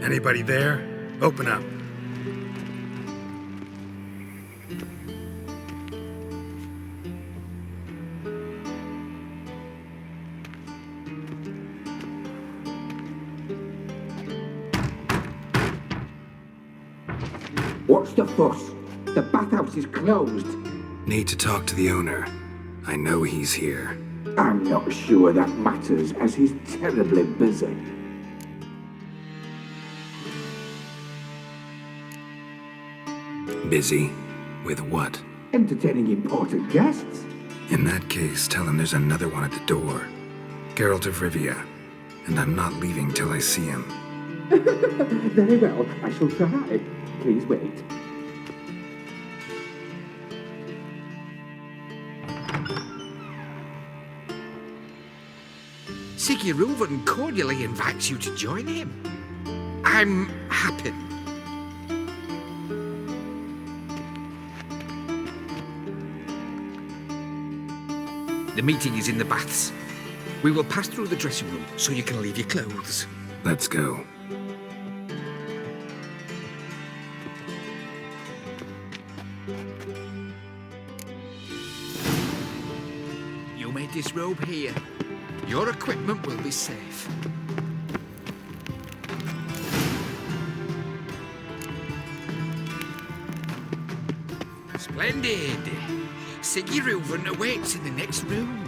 Anybody there? Open up. What's the fuss? The bathhouse is closed. Need to talk to the owner. I know he's here. I'm not sure that matters, as he's terribly busy. Busy? With what? Entertaining important guests. In that case, tell him there's another one at the door. Geralt of Rivia. And I'm not leaving till I see him. Very well, I shall try. Please wait. Sigurd cordially invites you to join him. I'm happy. The meeting is in the baths. We will pass through the dressing room so you can leave your clothes. Let's go. You may disrobe here. Your equipment will be safe. Splendid! Sigurd awaits in the next room.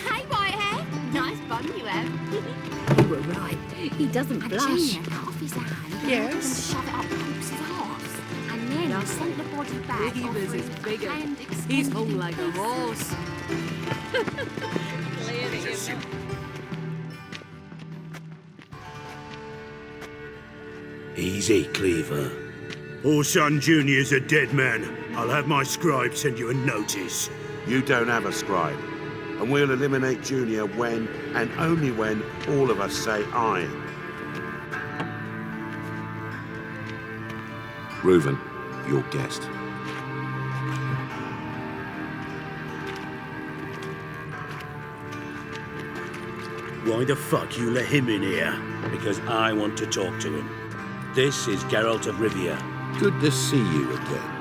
Hey, Whitehead. Nice bum you have. You were right. He doesn't blush. Junior cut off his hand Yes. and shove it up Holmes's arse. And then he sent the body back Beavers over is his bigger. hand He's extended hung in like a pieces. horse. Clearly isn't. Easy, Cleaver. Orson Jr.'s a dead man. I'll have my scribe send you a notice. You don't have a scribe. And we'll eliminate Junior when, and only when, all of us say aye. Reuven, your guest. Why the fuck you let him in here? Because I want to talk to him. This is Geralt of Rivia. Good to see you again.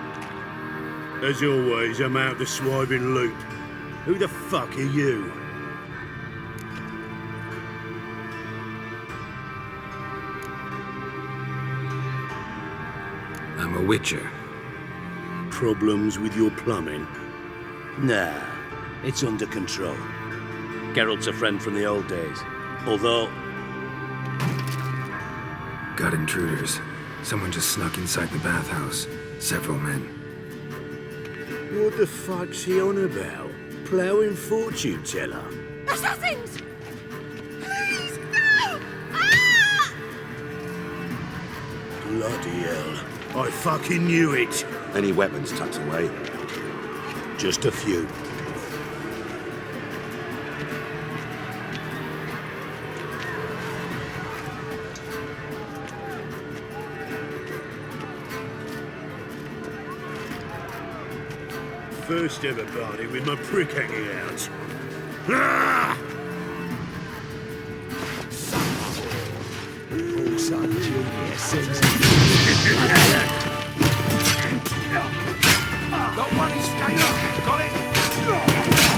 As always, I'm out the swiving loop. Who the fuck are you? I'm a witcher. Problems with your plumbing? Nah, it's under control. Geralt's a friend from the old days. Although, Got intruders. Someone just snuck inside the bathhouse. Several men. What the fuck's he on about? Ploughing fortune teller? Assassins! Please, no! Ah! Bloody hell. I fucking knew it. Any weapons tucked away? Just a few. First ever party with my prick hanging out. Ah! Orson Jr. sings. Got one in stay up. Got it?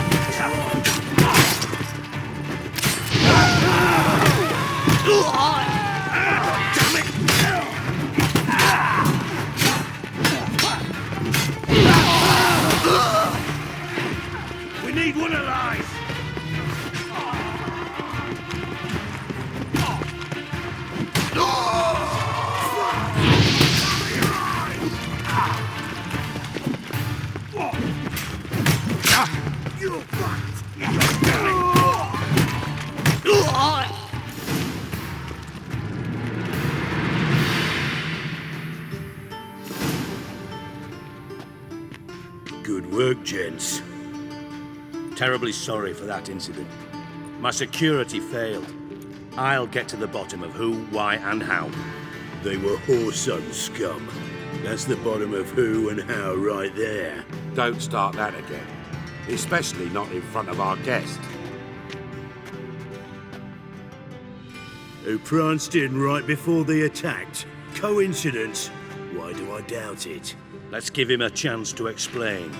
We need one alive! Good work, gents. terribly sorry for that incident. My security failed. I'll get to the bottom of who, why, and how. They were whoreson scum. That's the bottom of who and how right there. Don't start that again. Especially not in front of our guest. who pranced in right before they attacked. Coincidence? Why do I doubt it? Let's give him a chance to explain.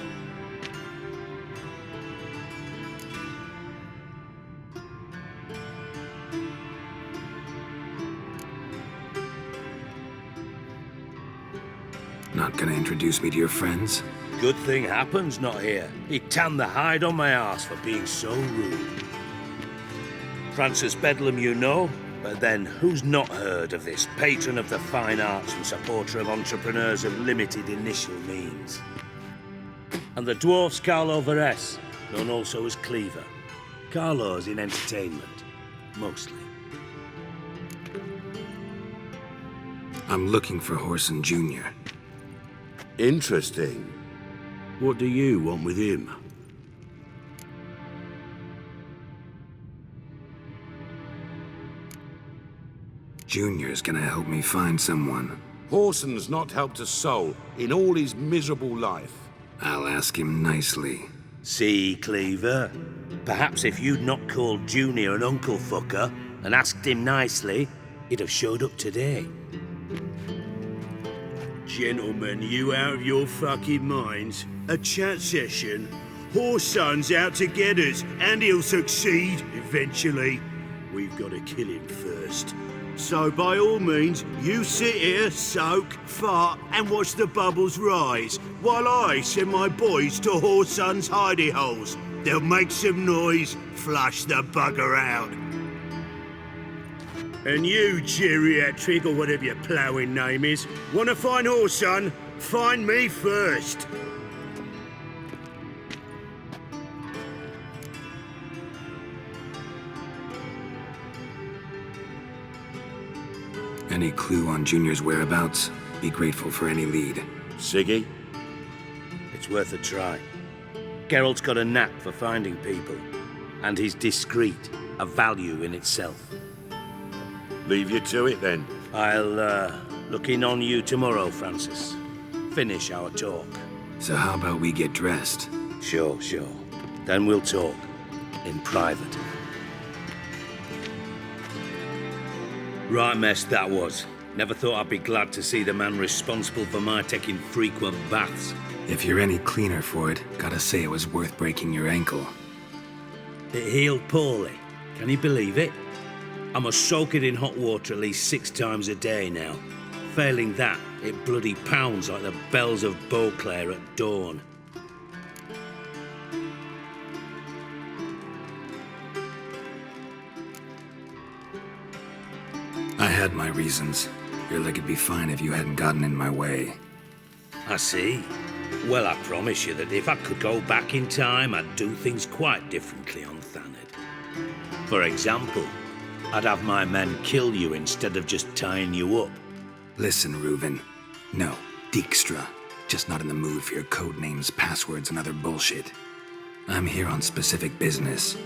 Not gonna introduce me to your friends? Good thing Happen's not here. He tanned the hide on my arse for being so rude. Francis Bedlam you know, but then who's not heard of this patron of the fine arts and supporter of entrepreneurs of limited initial means? And the dwarf's Carlo Veres, known also as Cleaver. Carlo's in entertainment, mostly. I'm looking for Horson Jr. Interesting. What do you want with him? Junior's gonna help me find someone. Horson's not helped a soul in all his miserable life. I'll ask him nicely. See, Cleaver? Perhaps if you'd not called Junior an uncle fucker and asked him nicely, he'd have showed up today. Gentlemen, you out of your fucking minds? A chat session? Horson's out to get us, and he'll succeed eventually. We've got to kill him first. So by all means, you sit here, soak, fart, and watch the bubbles rise, while I send my boys to Horson's hidey holes. They'll make some noise, flush the bugger out. And you, geriatric, or whatever your ploughing name is, want to find Horson? Find me first. Any clue on Junior's whereabouts? Be grateful for any lead. Siggy? It's worth a try. Geralt's got a knack for finding people, and he's discreet, a value in itself. Leave you to it then. I'll look in on you tomorrow, Francis. Finish our talk. So how about we get dressed? Sure. Then we'll talk. In private. Right mess that was. Never thought I'd be glad to see the man responsible for my taking frequent baths. If you're any cleaner for it, gotta say it was worth breaking your ankle. It healed poorly. Can you believe it? I must soak it in hot water at least 6 times a day now. Failing that, it bloody pounds like the bells of Beauclair at dawn. I had my reasons. Your leg would be fine if you hadn't gotten in my way. I see. Well, I promise you that if I could go back in time, I'd do things quite differently on Thanedd. For example, I'd have my men kill you instead of just tying you up. Listen, Reuven. No, Dijkstra. Just not in the mood for your code names, passwords, and other bullshit. I'm here on specific business.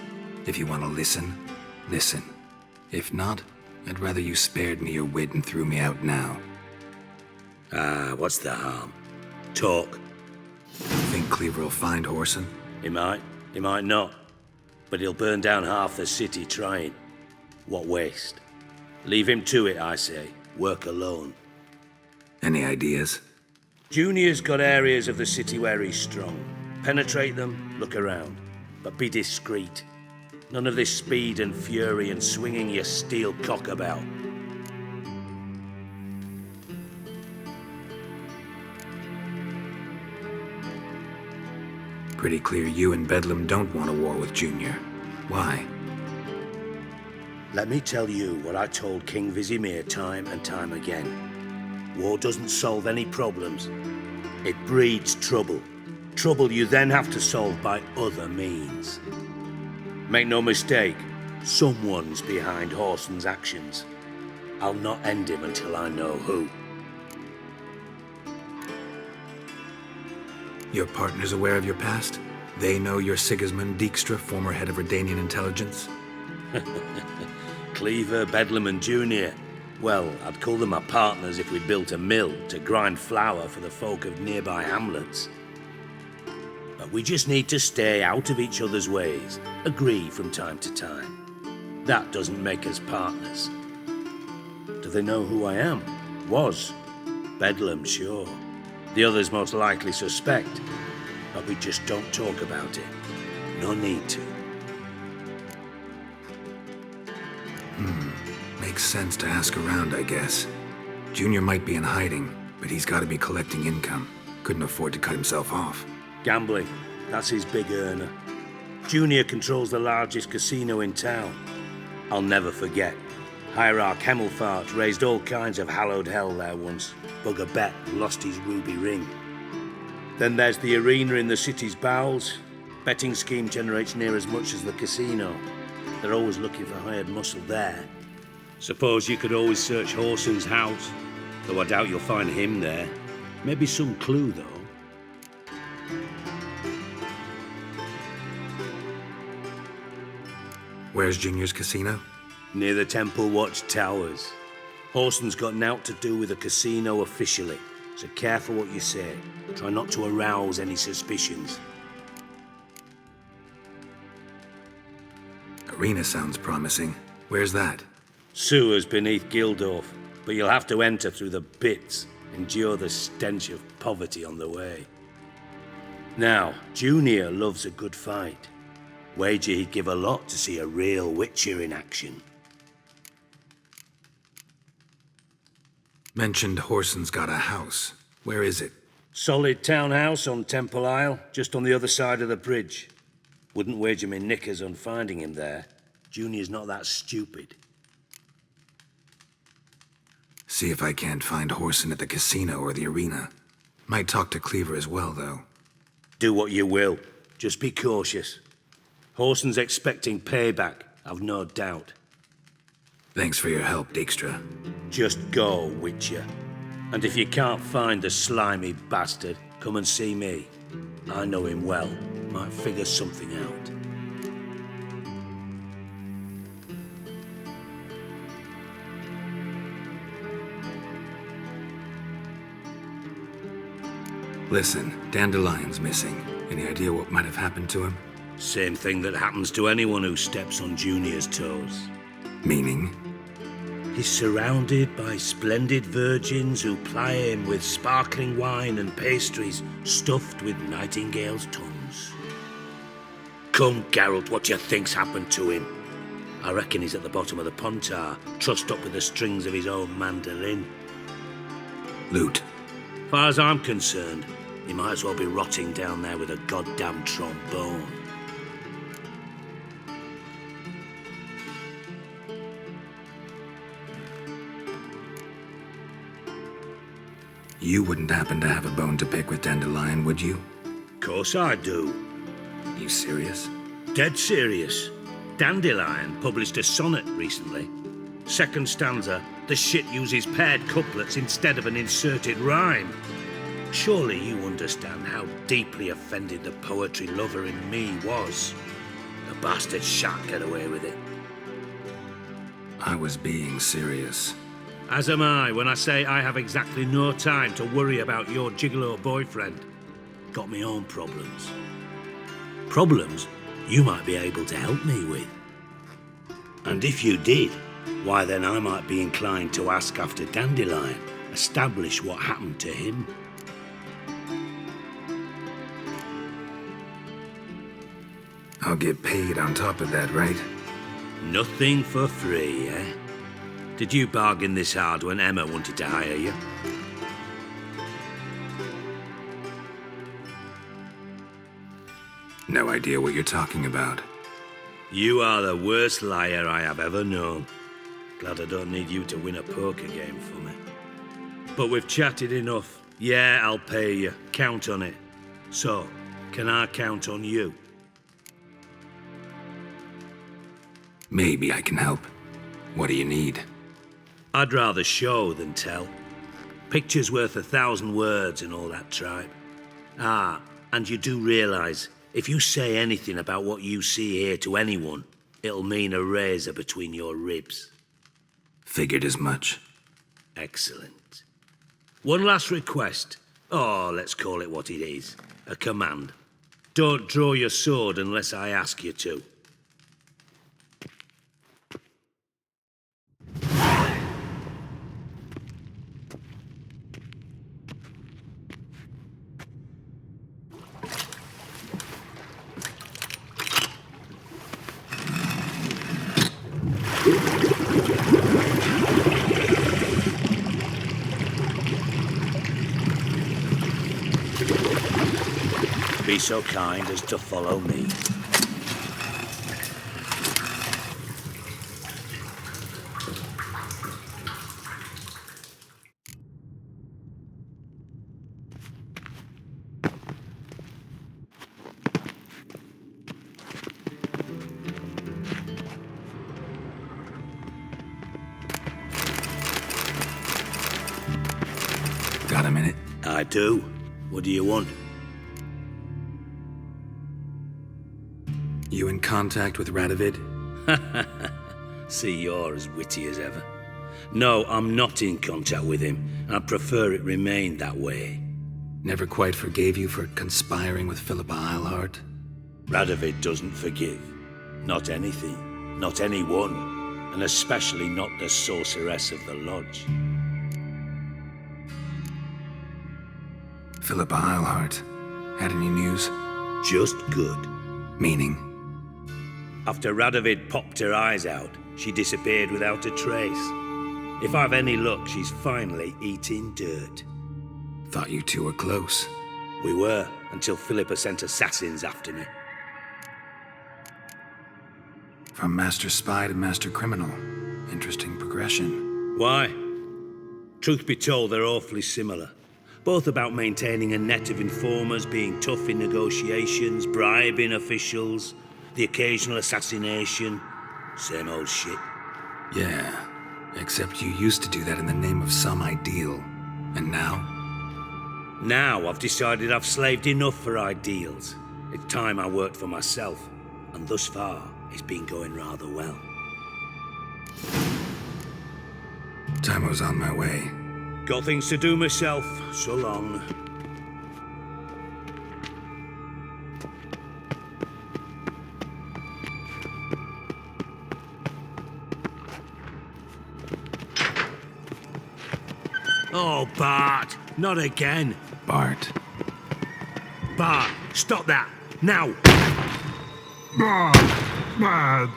If you want to listen, listen. If not, I'd rather you spared me your wit and threw me out now. What's the harm? Talk. Think Cleaver will find Horson? He might not. But he'll burn down half the city trying. What waste? Leave him to it, I say. Work alone. Any ideas? Junior's got areas of the city where he's strong. Penetrate them, look around. But be discreet. None of this speed and fury and swinging your steel cock about. Pretty clear you and Bedlam don't want a war with Junior. Why? Let me tell you what I told King Vizimir time and time again. War doesn't solve any problems. It breeds trouble. Trouble you then have to solve by other means. Make no mistake, someone's behind Horson's actions. I'll not end him until I know who. Your partner's aware of your past? They know you're Sigismund Dijkstra, former head of Redanian intelligence? Cleaver, Bedlam and Junior. Well, I'd call them my partners if we'd built a mill to grind flour for the folk of nearby hamlets. But we just need to stay out of each other's ways, agree from time to time. That doesn't make us partners. Do they know who I am? Was. Bedlam, sure. The others most likely suspect. But we just don't talk about it. No need to. Makes sense to ask around, I guess. Junior might be in hiding, but he's got to be collecting income. Couldn't afford to cut himself off. Gambling. That's his big earner. Junior controls the largest casino in town. I'll never forget. Hierarch Hemmelfart raised all kinds of hallowed hell there once. Bugger Bet lost his ruby ring. Then there's the arena in the city's bowels. Betting scheme generates near as much as the casino. They're always looking for hired muscle there. Suppose you could always search Horson's house, though I doubt you'll find him there. Maybe some clue, though. Where's Junior's casino? Near the Temple Watch Towers. Horson's got nought to do with the casino officially, so careful what you say. Try not to arouse any suspicions. Arena sounds promising. Where's that? Sewers beneath Gildorf, but you'll have to enter through the bits, endure the stench of poverty on the way. Now, Junior loves a good fight. Wager he'd give a lot to see a real Witcher in action. Mentioned Horson's got a house. Where is it? Solid townhouse on Temple Isle, just on the other side of the bridge. Wouldn't wager me knickers on finding him there. Junior's not that stupid. See if I can't find Horson at the casino or the arena. Might talk to Cleaver as well, though. Do what you will. Just be cautious. Horson's expecting payback, I've no doubt. Thanks for your help, Dijkstra. Just go, Witcher. And if you can't find the slimy bastard, come and see me. I know him well. Might figure something out. Listen, Dandelion's missing. Any idea what might have happened to him? Same thing that happens to anyone who steps on Junior's toes. Meaning? He's surrounded by splendid virgins who ply him with sparkling wine and pastries stuffed with nightingales' tongues. Come, Geralt, what do you think's happened to him? I reckon he's at the bottom of the Pontar, trussed up with the strings of his own mandolin. Loot. Far as I'm concerned, he might as well be rotting down there with a goddamn trombone. You wouldn't happen to have a bone to pick with Dandelion, would you? Course I do. You serious? Dead serious. Dandelion published a sonnet recently. Second stanza, the shit uses paired couplets instead of an inserted rhyme. Surely you understand how deeply offended the poetry lover in me was. The bastard shan't get away with it. I was being serious. As am I when I say I have exactly no time to worry about your gigolo boyfriend. Got me own problems. Problems you might be able to help me with. And if you did, why then I might be inclined to ask after Dandelion, establish what happened to him. I'll get paid on top of that, right? Nothing for free, eh? Did you bargain this hard when Emma wanted to hire you? No idea what you're talking about. You are the worst liar I have ever known. Glad I don't need you to win a poker game for me. But we've chatted enough. Yeah, I'll pay you. Count on it. So, can I count on you? Maybe I can help. What do you need? I'd rather show than tell. Picture's worth 1,000 words and all that tripe. Ah, and you do realise, if you say anything about what you see here to anyone, it'll mean a razor between your ribs. Figured as much. Excellent. One last request. Oh, let's call it what it is. A command. Don't draw your sword unless I ask you to. Be so kind as to follow me. Got a minute? I do. What do you want? You in contact with Radovid? See, you're as witty as ever. No, I'm not in contact with him. I prefer it remained that way. Never quite forgave you for conspiring with Philippa Eilhart? Radovid doesn't forgive. Not anything. Not anyone. And especially not the sorceress of the Lodge. Philippa Eilhart. Had any news? Just good. Meaning? After Radovid popped her eyes out, she disappeared without a trace. If I've any luck, she's finally eating dirt. Thought you two were close. We were, until Philippa sent assassins after me. From master spy to master criminal. Interesting progression. Why? Truth be told, they're awfully similar. Both about maintaining a net of informers, being tough in negotiations, bribing officials, the occasional assassination. Same old shit. Yeah, except you used to do that in the name of some ideal. And now? Now I've decided I've slaved enough for ideals. It's time I worked for myself. And thus far, it's been going rather well. Time was on my way. Got things to do myself. So long. Oh, Bart. Not again. Bart. Bart, stop that. Now. Bad.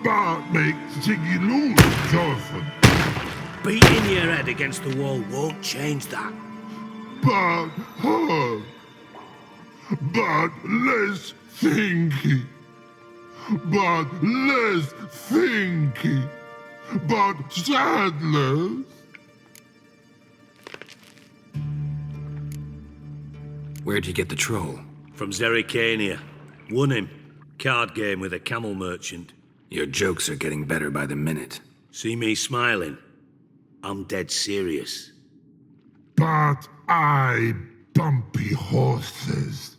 Bart makes Ziggy lose, Jonathan. Beating your head against the wall won't change that. But hard. But less thinky. But less thinky. But sadless. Where'd you get the troll? From Zerrikania. Won him. Card game with a camel merchant. Your jokes are getting better by the minute. See me smiling? I'm dead serious. But I bumpy horses.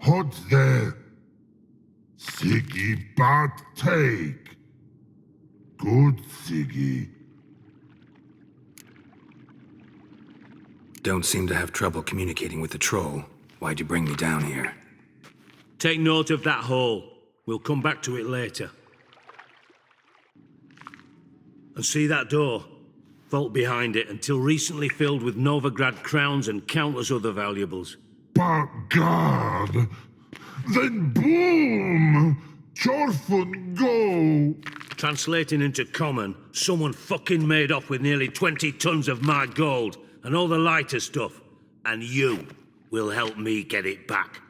Hot there. Siggy but take. Good Siggy. Don't seem to have trouble communicating with the troll. Why'd you bring me down here? Take note of that hole. We'll come back to it later. And see that door? Vault behind it, until recently filled with Novigrad crowns and countless other valuables. But God, then boom! Chorfun go! Translating into common, someone fucking made off with nearly 20 tons of my gold and all the lighter stuff. And you will help me get it back.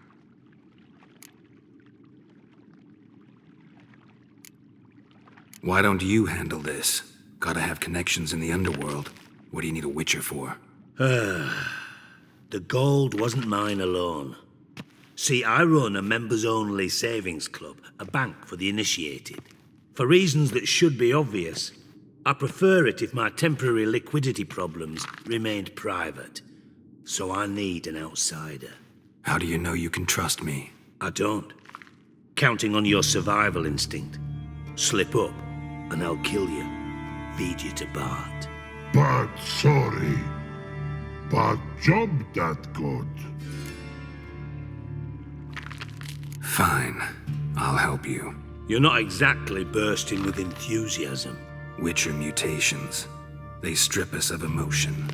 Why don't you handle this? Gotta have connections in the underworld. What do you need a witcher for? The gold wasn't mine alone. See, I run a members-only savings club, a bank for the initiated. For reasons that should be obvious, I prefer it if my temporary liquidity problems remained private. So I need an outsider. How do you know you can trust me? I don't. Counting on your survival instinct. Slip up, and I'll kill you. Feed you to Bart. But sorry. But job that good. Fine. I'll help you. You're not exactly bursting with enthusiasm. Witcher mutations. They strip us of emotion.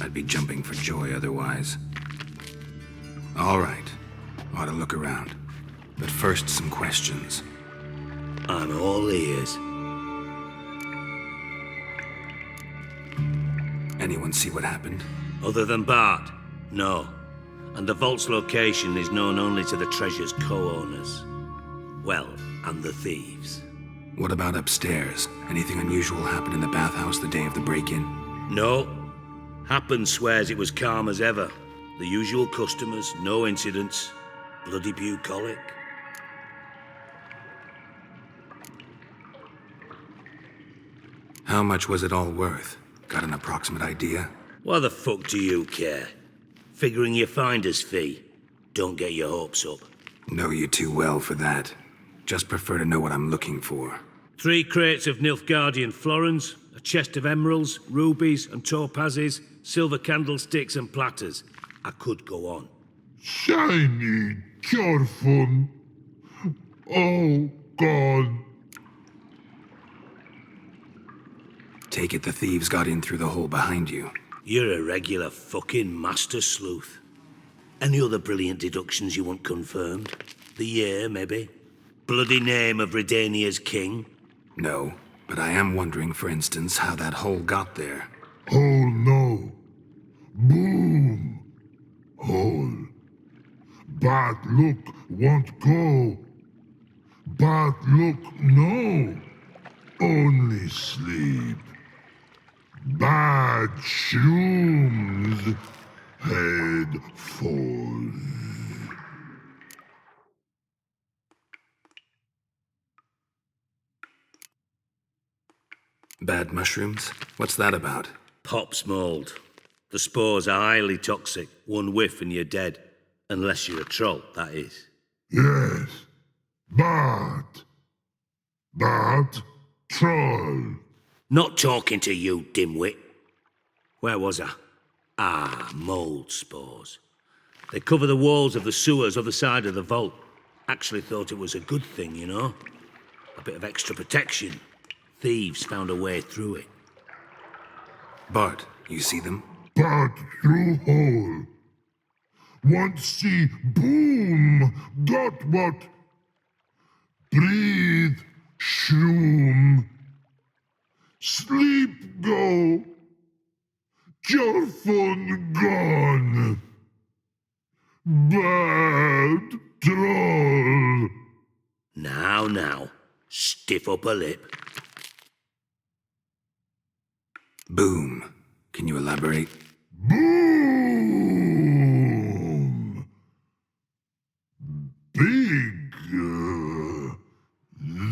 I'd be jumping for joy otherwise. All right. Ought to look around. But first, some questions. I'm all ears. Anyone see what happened? Other than Bart, No. And the vault's location is known only to the treasure's co-owners. Well, and the thieves. What about upstairs? Anything unusual happen in the bathhouse the day of the break-in? No. Happen swears it was calm as ever. The usual customers, no incidents. Bloody bucolic. How much was it all worth? Got an approximate idea? Why the fuck do you care? Figuring your finder's fee. Don't get your hopes up. Know you too well for that. Just prefer to know what I'm looking for. 3 crates of Nilfgaardian florins, a chest of emeralds, rubies and topazes, silver candlesticks and platters. I could go on. Shiny, careful. Oh, God. Take it the thieves got in through the hole behind you. You're a regular fucking master sleuth. Any other brilliant deductions you want confirmed? The year, maybe? Bloody name of Redania's king? No, but I am wondering, for instance, how that hole got there. Hole no. Boom. Hole. Bad look won't go. Bad look no. Only sleep. Bad shrooms. Head falls. Bad mushrooms? What's that about? Pop's mold. The spores are highly toxic. One whiff and you're dead. Unless you're a troll, that is. Yes. Bad. Bad troll. Not talking to you, dimwit. Where was I? Ah, mold spores. They cover the walls of the sewers other side of the vault. Actually thought it was a good thing, you know? A bit of extra protection. Thieves found a way through it. Bart, you see them? Bad through hole. Want see boom. Got what? Breathe. Shroom. Sleep go. Your phone gone. Bad troll. Now. Stiff upper lip. Boom. Can you elaborate? Boom. Big.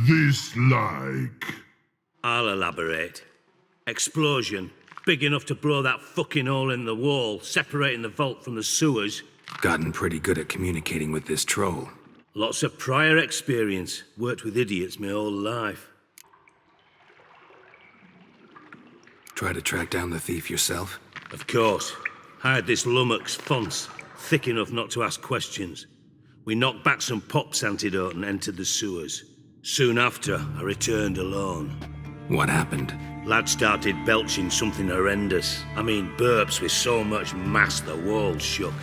This like. I'll elaborate. Explosion. Big enough to blow that fucking hole in the wall, separating the vault from the sewers. Gotten pretty good at communicating with this troll. Lots of prior experience. Worked with idiots my whole life. Try to track down the thief yourself? Of course. Hired this lummox, Fons, thick enough not to ask questions. We knocked back some Pop's antidote and entered the sewers. Soon after, I returned alone. What happened? Lad started belching something horrendous. I mean, burps with so much mass the walls shook.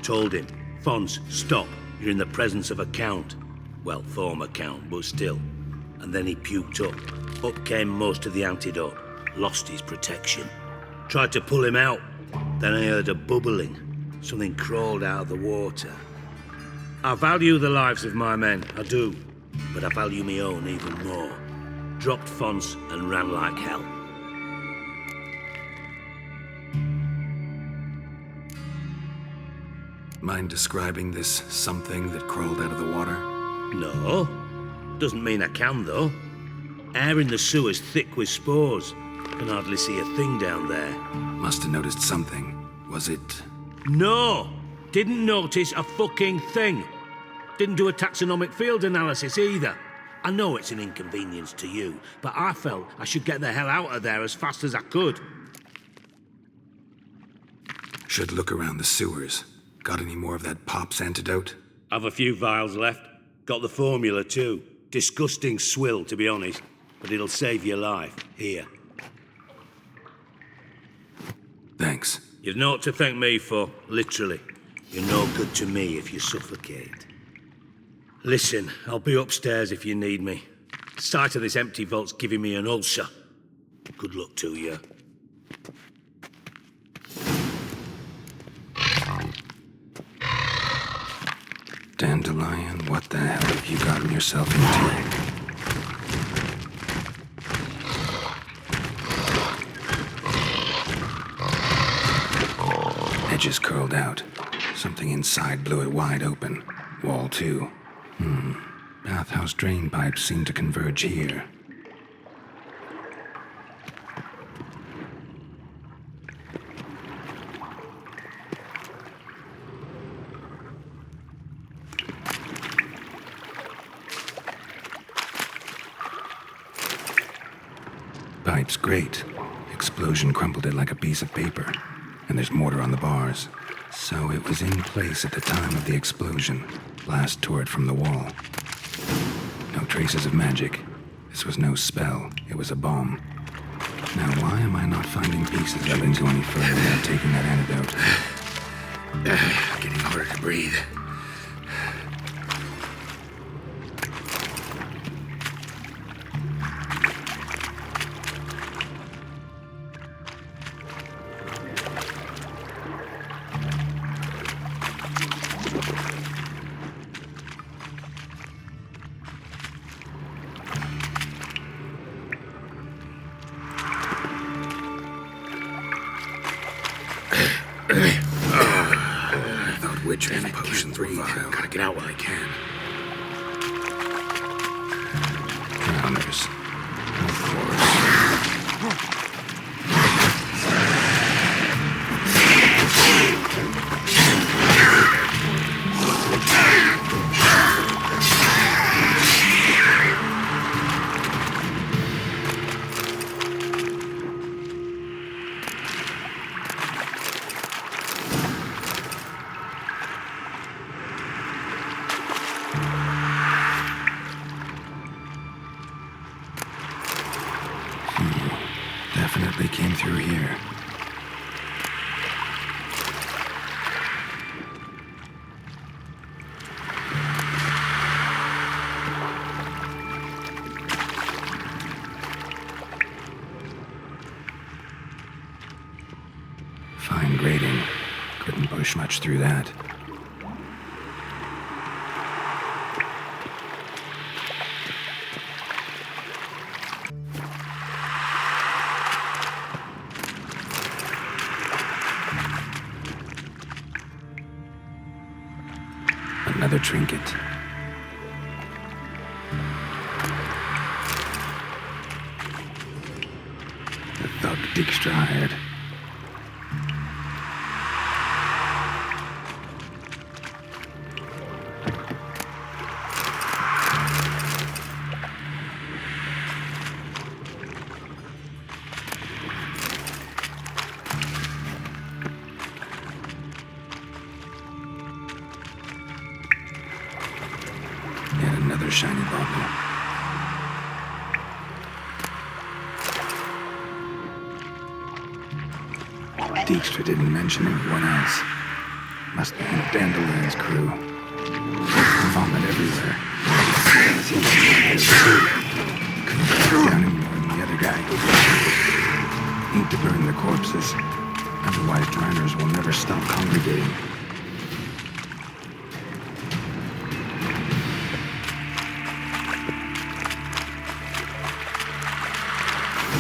Told him, Fons, stop. You're in the presence of a count. Well, former count, but still. And then he puked up. Up came most of the antidote. Lost his protection. Tried to pull him out. Then I heard a bubbling. Something crawled out of the water. I value the lives of my men, I do. But I value my own even more. Dropped Fons and ran like hell. Mind describing this something that crawled out of the water? No. Doesn't mean I can, though. Air in the sewer's thick with spores. Can hardly see a thing down there. Must have noticed something. Was it... No! Didn't notice a fucking thing. Didn't do a taxonomic field analysis either. I know it's an inconvenience to you, but I felt I should get the hell out of there as fast as I could. Should look around the sewers. Got any more of that Pop's antidote? Have a few vials left. Got the formula too. Disgusting swill, to be honest. But it'll save your life. Here. Thanks. You've naught to thank me for, literally. You're no good to me if you suffocate. Listen, I'll be upstairs if you need me. Sight of this empty vault's giving me an ulcer. Good luck to you. Dandelion, what the hell have you gotten yourself into? Edges curled out. Something inside blew it wide open. Wall too. Bathhouse drain pipes seem to converge here. Pipe's great. Explosion crumpled it like a piece of paper. And there's mortar on the bars. So it was in place at the time of the explosion. Blast tore it from the wall. No traces of magic. This was no spell. It was a bomb. Now why am I not finding pieces of it any further without taking that antidote? Getting harder to breathe. Witches and potions were vile. Gotta get out while I can. Drowners. Of course. Definitely came through here. Fine grating. Couldn't push much through that. Another trinket. The thug Dijkstra hired. Yet another shiny bauble. Dijkstra didn't mention anyone else. Must be in Dandelion's crew. Vomit everywhere. Couldn't get down any more than the other guy. Need to burn the corpses. Otherwise, drowners will never stop congregating.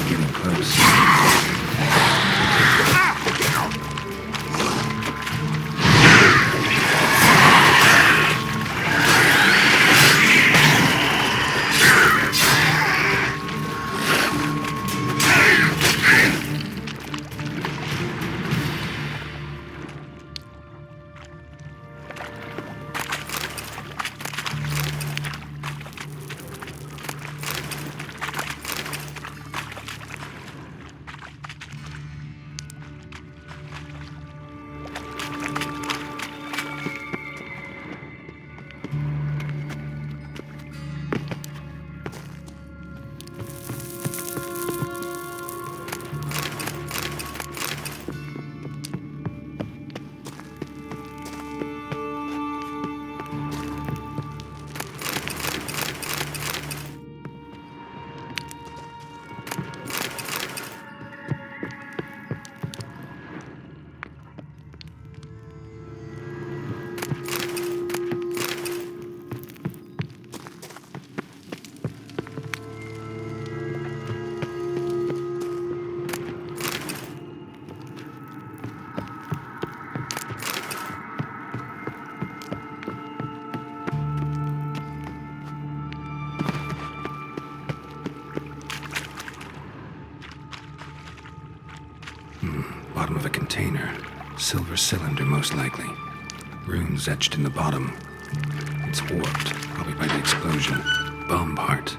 Getting close. bottom of a container. Silver cylinder, most likely. Runes etched in the bottom. It's warped, probably by the explosion. Bomb part.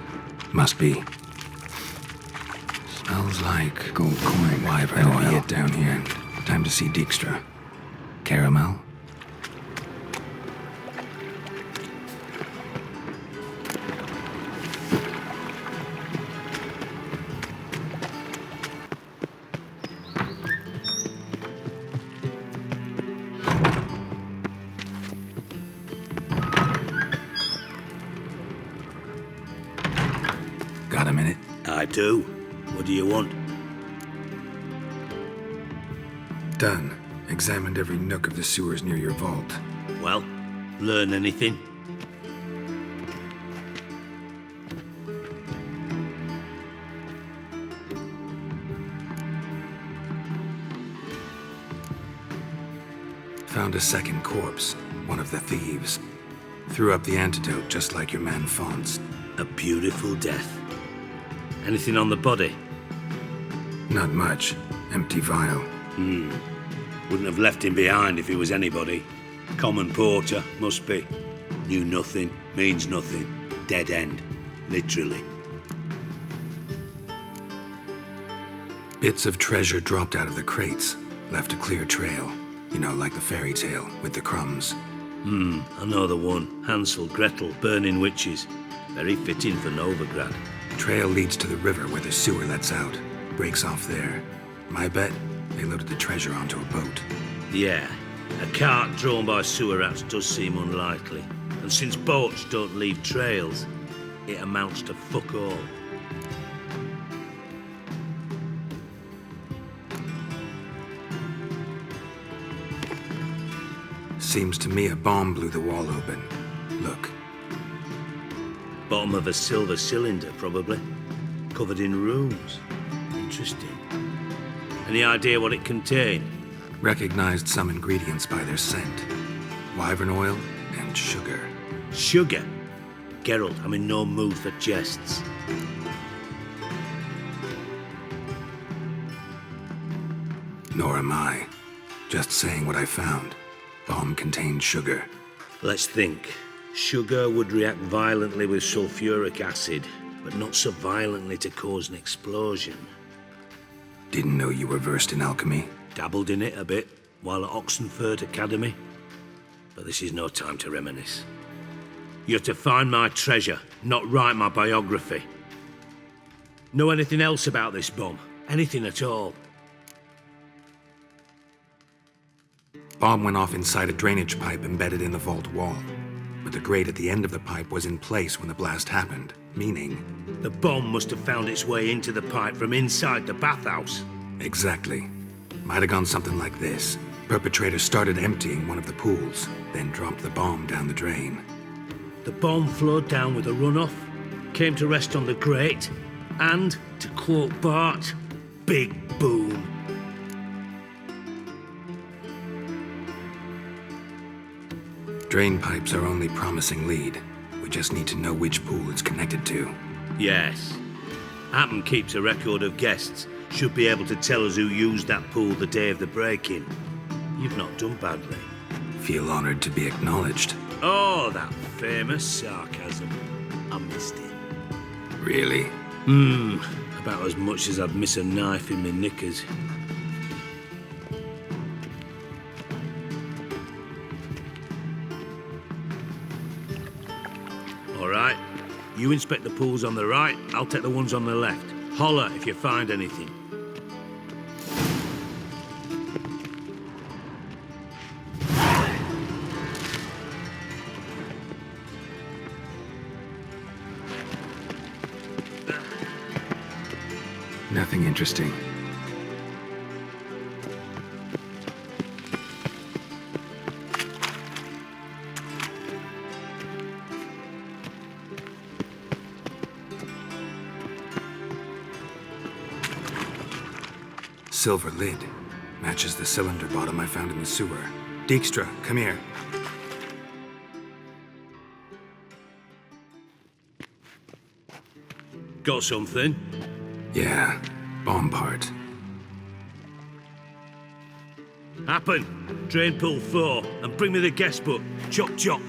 Must be. Smells like gold coin. Why better be it down here? Time to see Dijkstra. Caramel? Got a minute? I do. What do you want? Done. Examined every nook of the sewers near your vault. Well, learn anything? Found a second corpse, one of the thieves. Threw up the antidote just like your man Fonz. A beautiful death. Anything on the body? Not much. Empty vial. Wouldn't have left him behind if he was anybody. Common porter, must be. Knew nothing, means nothing. Dead end. Literally. Bits of treasure dropped out of the crates. Left a clear trail. You know, like the fairy tale, with the crumbs. I know the one. Hansel, Gretel, burning witches. Very fitting for Novigrad. Trail leads to the river where the sewer lets out. Breaks off there. My bet, they loaded the treasure onto a boat. Yeah, a cart drawn by sewer rats does seem unlikely. And since boats don't leave trails, it amounts to fuck all. Seems to me a bomb blew the wall open. Look. Bottom of a silver cylinder, probably. Covered in runes. Interesting. Any idea what it contained? Recognized some ingredients by their scent. Wyvern oil and sugar. Sugar? Geralt, I'm in no mood for jests. Nor am I. Just saying what I found. Bomb contained sugar. Let's think. Sugar would react violently with sulfuric acid, but not so violently to cause an explosion. Didn't know you were versed in alchemy. Dabbled in it a bit while at Oxenford Academy. But this is no time to reminisce. You're to find my treasure, not write my biography. Know anything else about this bomb? Anything at all? Bomb went off inside a drainage pipe embedded in the vault wall. But the grate at the end of the pipe was in place when the blast happened, meaning... The bomb must have found its way into the pipe from inside the bathhouse. Exactly. Might have gone something like this. Perpetrator started emptying one of the pools, then dropped the bomb down the drain. The bomb flowed down with a runoff, came to rest on the grate, and, to quote Bart, big boom. Drain pipes are only promising lead. We just need to know which pool it's connected to. Yes. Happen keeps a record of guests. Should be able to tell us who used that pool the day of the break-in. You've not done badly. Feel honored to be acknowledged. Oh, that famous sarcasm. I missed it. Really? About as much as I'd miss a knife in my knickers. All right. You inspect the pools on the right, I'll take the ones on the left. Holler if you find anything. Nothing interesting. Silver lid. Matches the cylinder bottom I found in the sewer. Dijkstra, come here. Got something? Yeah, bomb part. Happen. Drain pull 4 and bring me the guest book. Chop chop.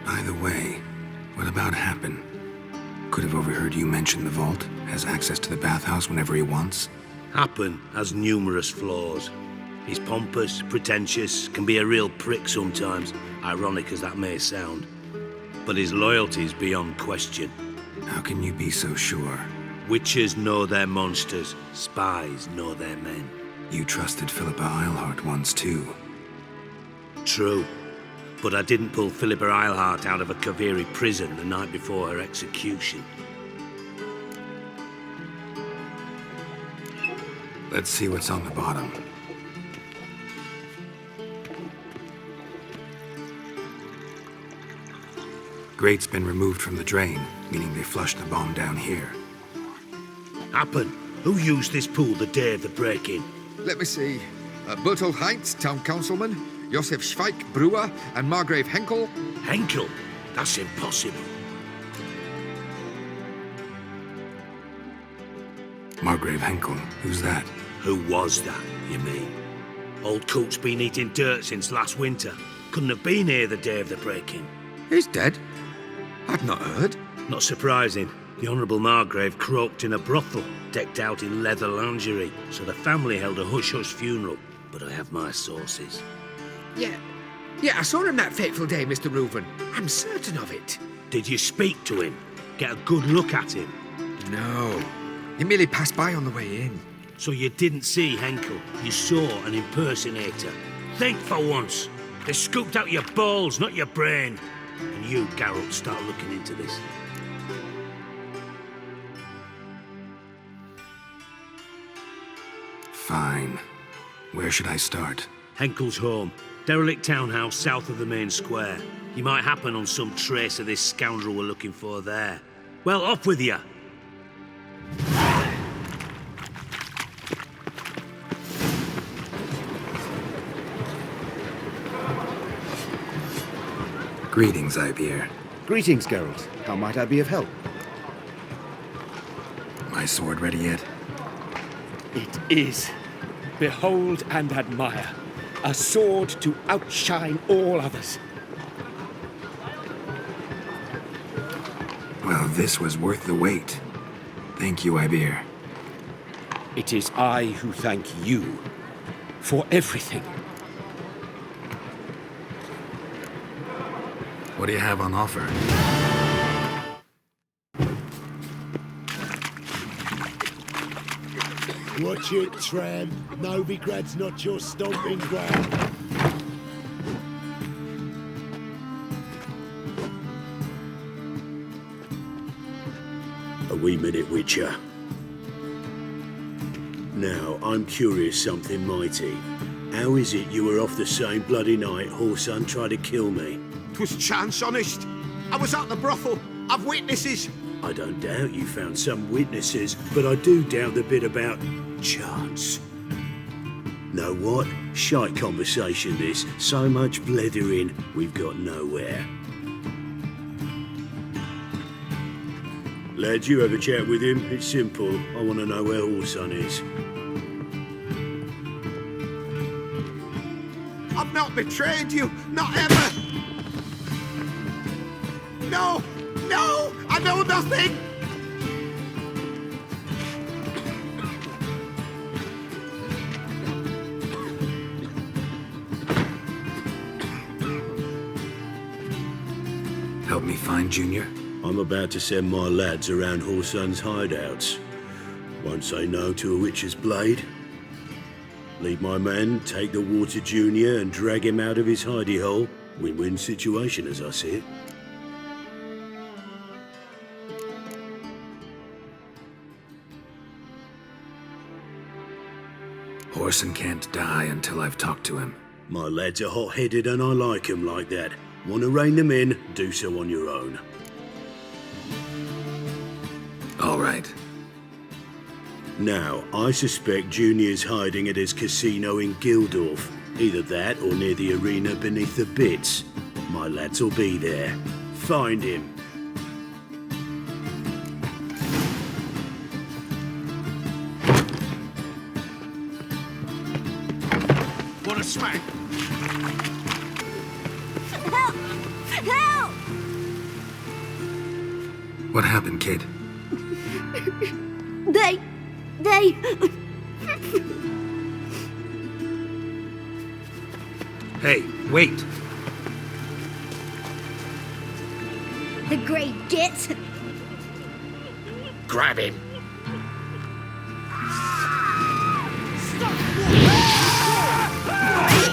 Either way, what about Happen? Could have overheard you mention the vault, has access to the bathhouse whenever he wants. Happen has numerous flaws. He's pompous, pretentious, can be a real prick sometimes, ironic as that may sound. But his loyalty's beyond question. How can you be so sure? Witches know their monsters, spies know their men. You trusted Philippa Eilhart once too. True. But I didn't pull Philippa Eilhart out of a Kaviri prison the night before her execution. Let's see what's on the bottom. Grate's been removed from the drain, meaning they flushed the bomb down here. Happen. Who used this pool the day of the break-in? Let me see. Bertolt Heinz, town councilman, Josef Schweik, brewer, and Margrave Henkel. Henkel? That's impossible. Margrave Henkel? Who's that? Who was that, you mean? Old coot's been eating dirt since last winter. Couldn't have been here the day of the break-in. He's dead? I'd not heard. Not surprising. The Honourable Margrave croaked in a brothel, decked out in leather lingerie, so the family held a hush-hush funeral. But I have my sources. Yeah, I saw him that fateful day, Mr. Reuven. I'm certain of it. Did you speak to him? Get a good look at him? No. He merely passed by on the way in. So you didn't see Henkel. You saw an impersonator. Think for once. They scooped out your balls, not your brain. And you, Geralt, start looking into this. Fine. Where should I start? Henkel's home. Derelict townhouse south of the main square. You might happen on some trace of this scoundrel we're looking for there. Well, off with you. Greetings, Ibeer. Greetings, Geralt. How might I be of help? My sword ready yet? It is. Behold and admire. A sword to outshine all others. Well, this was worth the wait. Thank you, Ibeer. It is I who thank you for everything. What do you have on offer? Watch it, tram. Novigrad's not your stomping ground. A wee minute, Witcher. Now, I'm curious something mighty. How is it you were off the same bloody night Horson tried to kill me? 'Twas chance, honest. I was at the brothel. I've witnesses. I don't doubt you found some witnesses, but I do doubt the bit about chance. Know what? Shite conversation this. So much blethering, we've got nowhere. Lads, you have a chat with him. It's simple. I want to know where Horson is. I've not betrayed you. Not ever. No! No! I know nothing! Help me find Junior? I'm about to send my lads around Horson's hideouts. Won't say no to a witch's blade. Lead my men, take the water Junior and drag him out of his hidey hole. Win-win situation as I see it. Horson can't die until I've talked to him. My lads are hot-headed and I like 'em like that. Want to rein them in, do so on your own. All right. Now, I suspect Junior's hiding at his casino in Gildorf. Either that or near the arena beneath the bits. My lads will be there. Find him. a smack. Help! Help! What happened, kid? They... Hey, wait. The great git. Grab him.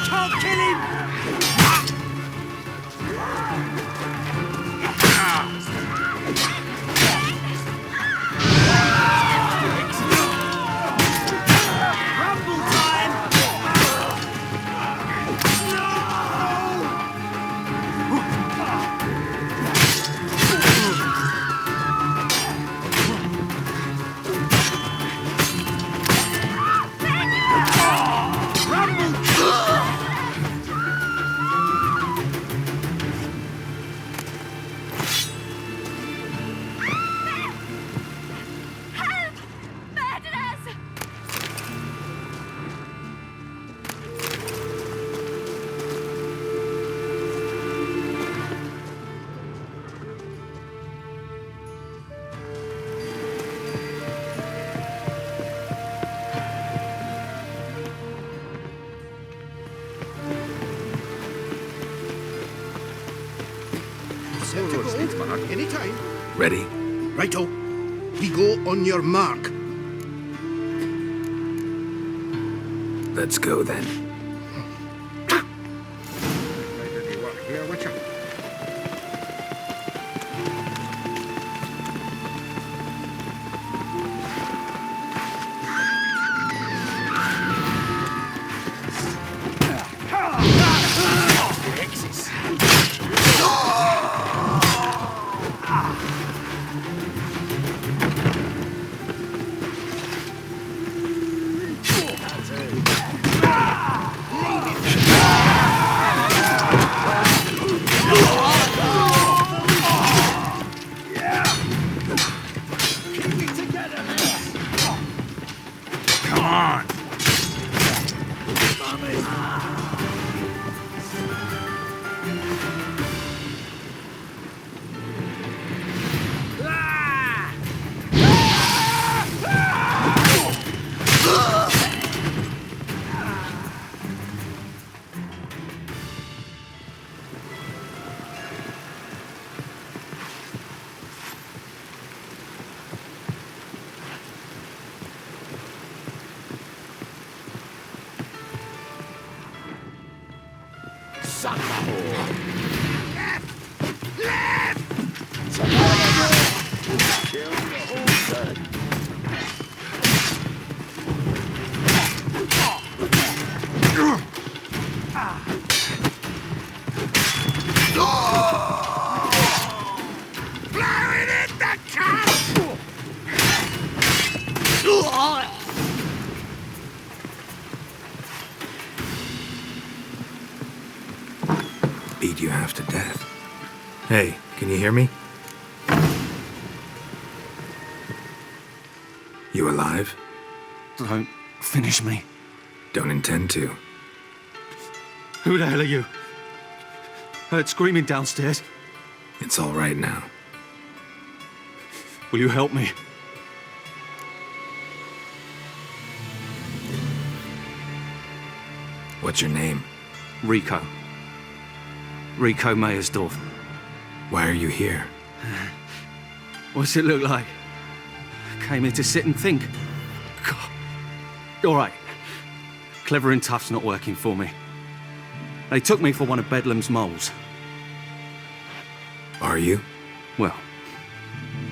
Can't kill him! Rumble time! Set to go. Anytime. Ready? Righto. We go on your mark. Let's go then. Beat you half to death. Hey, can you hear me? You alive? Don't finish me. Don't intend to. Who the hell are you? Heard screaming downstairs. It's all right now. Will you help me? What's your name? Rico. Rico Mayersdorf. Why are you here? What's it look like? Came here to sit and think. God. All right. Clever and tough's not working for me. They took me for one of Bedlam's moles. Are you? Well,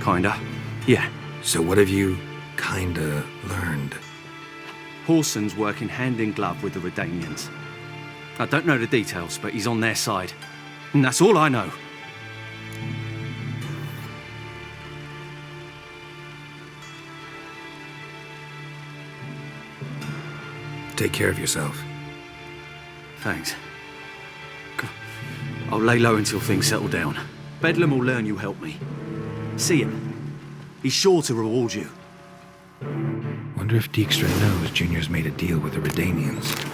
kinda. Yeah. So what have you kinda learned? Horson's working hand in glove with the Redanians. I don't know the details, but he's on their side. And that's all I know. Take care of yourself. Thanks. I'll lay low until things settle down. Bedlam will learn you helped me. See him. He's sure to reward you. Wonder if Dijkstra knows Junior's made a deal with the Redanians.